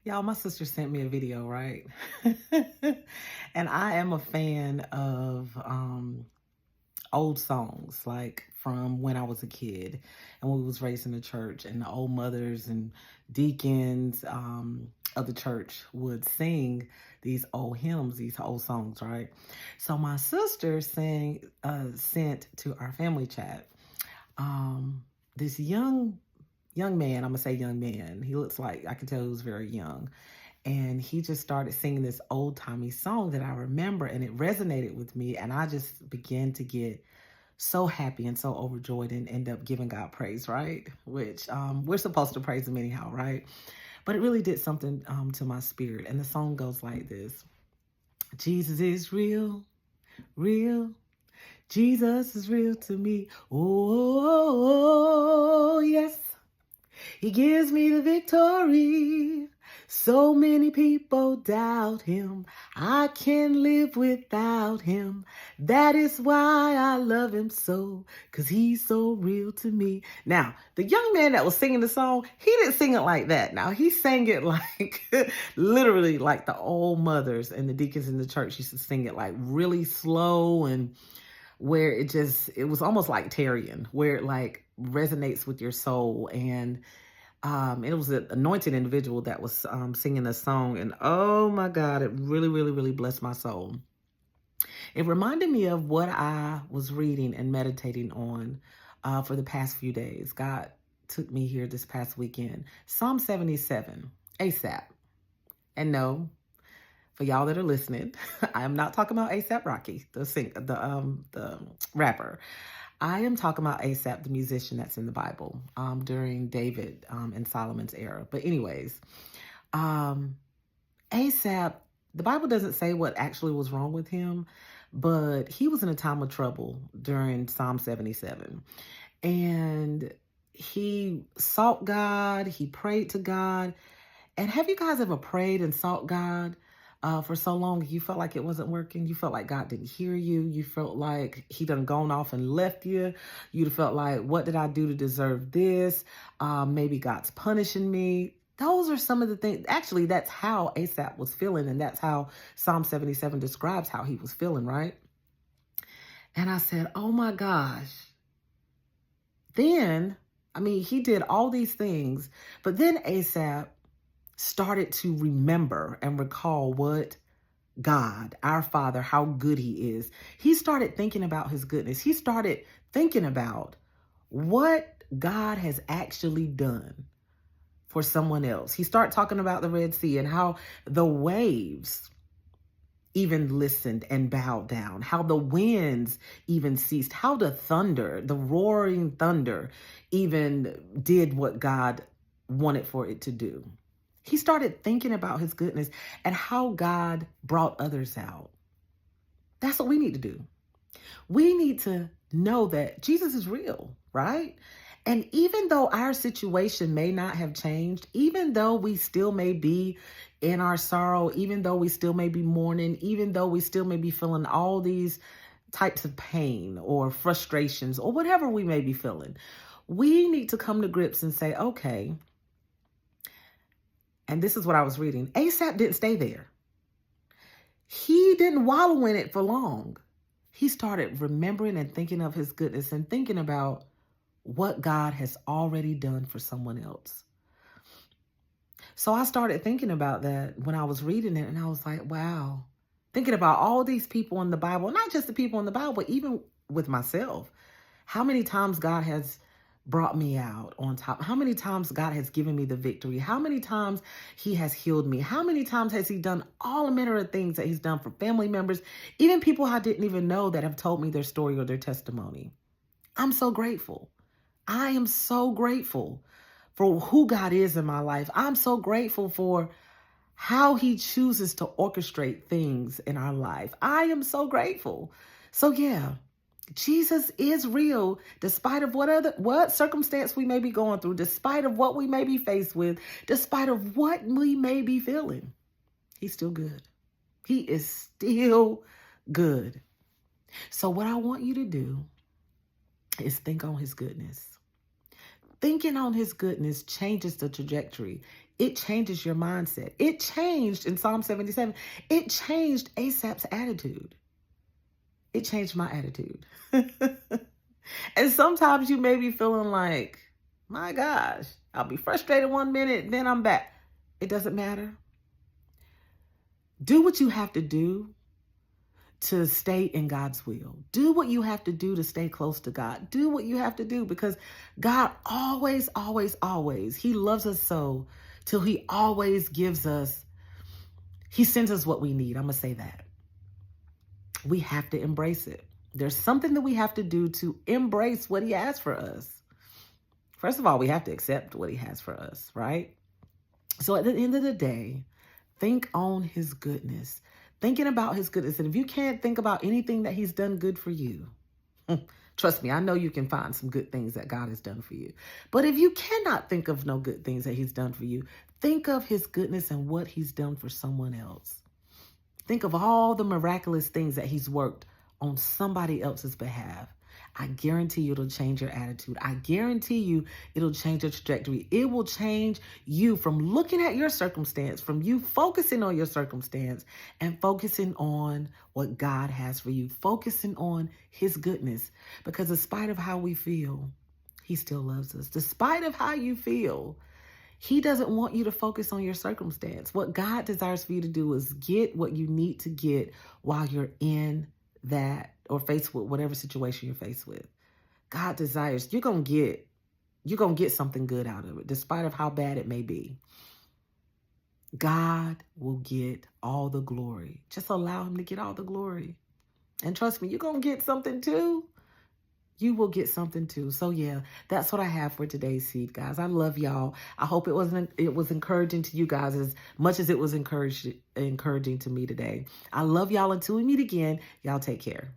Y'all, my sister sent me a video, right? And I am a fan of old songs, like from when I was a kid and when we was raised in the church, and the old mothers and deacons of the church would sing these old hymns, these old songs, right? So my sister sent to our family chat um, this young man. I'm gonna say young man. He looks like, I can tell he was very young, and he just started singing this old timey song that I remember, and it resonated with me, and I just began to get so happy and so overjoyed and end up giving God praise, right? Which we're supposed to praise him anyhow, right? But it really did something to my spirit, and the song goes like this: Jesus is real, real. Jesus is real to me. Oh, yes. He gives me the victory. So many people doubt him. I can't live without him. That is why I love him so, because he's so real to me. Now, the young man that was singing the song, he didn't sing it like that. Now, he sang it like, literally like the old mothers and the deacons in the church used to sing it, like really slow, and where it was almost like Tyrion, where it like resonates with your soul. And it was an anointed individual that was singing the song, and oh my God, it really, really, really blessed my soul. It reminded me of what I was reading and meditating on for the past few days. God took me here this past weekend. Psalm 77, ASAP. And no, for y'all that are listening, I am not talking about ASAP Rocky, the rapper. I am talking about Asaph, the musician that's in the Bible during David and Solomon's era. But anyways, Asaph, the Bible doesn't say what actually was wrong with him, but he was in a time of trouble during Psalm 77. And he sought God, he prayed to God. And have you guys ever prayed and sought God for so long you felt like it wasn't working? You felt like God didn't hear you. You felt like he done gone off and left you. You felt like, what did I do to deserve this? Maybe God's punishing me. Those are some of the things. Actually, that's how Asaph was feeling, and that's how Psalm 77 describes how he was feeling, right? And I said, oh my gosh. Then, I mean, he did all these things, but then Asaph started to remember and recall what God, our Father, how good he is. He started thinking about his goodness. He started thinking about what God has actually done for someone else. He started talking about the Red Sea and how the waves even listened and bowed down, how the winds even ceased, how the thunder, the roaring thunder, even did what God wanted for it to do. He started thinking about his goodness and how God brought others out. That's what we need to do. We need to know that Jesus is real, right? And even though our situation may not have changed, even though we still may be in our sorrow, even though we still may be mourning, even though we still may be feeling all these types of pain or frustrations or whatever we may be feeling, we need to come to grips and say, okay, and this is what I was reading. Asaph didn't stay there. He didn't wallow in it for long. He started remembering and thinking of his goodness and thinking about what God has already done for someone else. So I started thinking about that when I was reading it, and I was like, wow. Thinking about all these people in the Bible, not just the people in the Bible, but even with myself. How many times God has brought me out on top? How many times God has given me the victory? How many times he has healed me? How many times has he done all manner of things that he's done for family members, even people I didn't even know that have told me their story or their testimony? I'm so grateful. I am so grateful for who God is in my life. I'm so grateful for how he chooses to orchestrate things in our life. I am so grateful. So yeah, Jesus is real, despite of what circumstance we may be going through, despite of what we may be faced with, despite of what we may be feeling. He's still good. He is still good. So what I want you to do is think on his goodness. Thinking on his goodness changes the trajectory. it changes your mindset. It changed in Psalm 77. It changed Asaph's attitude. It changed my attitude. And sometimes you may be feeling like, my gosh, I'll be frustrated one minute, then I'm back. It doesn't matter. Do what you have to do to stay in God's will. Do what you have to do to stay close to God. Do what you have to do, because God always, always, always, he loves us so till he always gives us, he sends us what we need. I'm going to say that. We have to embrace it. There's something that we have to do to embrace what he has for us. First of all, we have to accept what he has for us, right? So at the end of the day, think on his goodness. Thinking about his goodness. And if you can't think about anything that he's done good for you, trust me, I know you can find some good things that God has done for you. But if you cannot think of no good things that he's done for you, think of his goodness and what he's done for someone else. Think of all the miraculous things that he's worked on somebody else's behalf. I guarantee you it'll change your attitude. I guarantee you it'll change your trajectory. It will change you from looking at your circumstance, from you focusing on your circumstance and focusing on what God has for you, focusing on his goodness. Because despite of how we feel, he still loves us. Despite of how you feel, he doesn't want you to focus on your circumstance. What God desires for you to do is get what you need to get while you're in that or faced with whatever situation you're faced with. God desires you're going to get something good out of it, despite of how bad it may be. God will get all the glory. Just allow him to get all the glory. And trust me, you're going to get something too. You will get something too. So yeah, that's what I have for today's seed, guys. I love y'all. I hope it was encouraging to you guys as much as it was encouraging to me today. I love y'all. Until we meet again, y'all take care.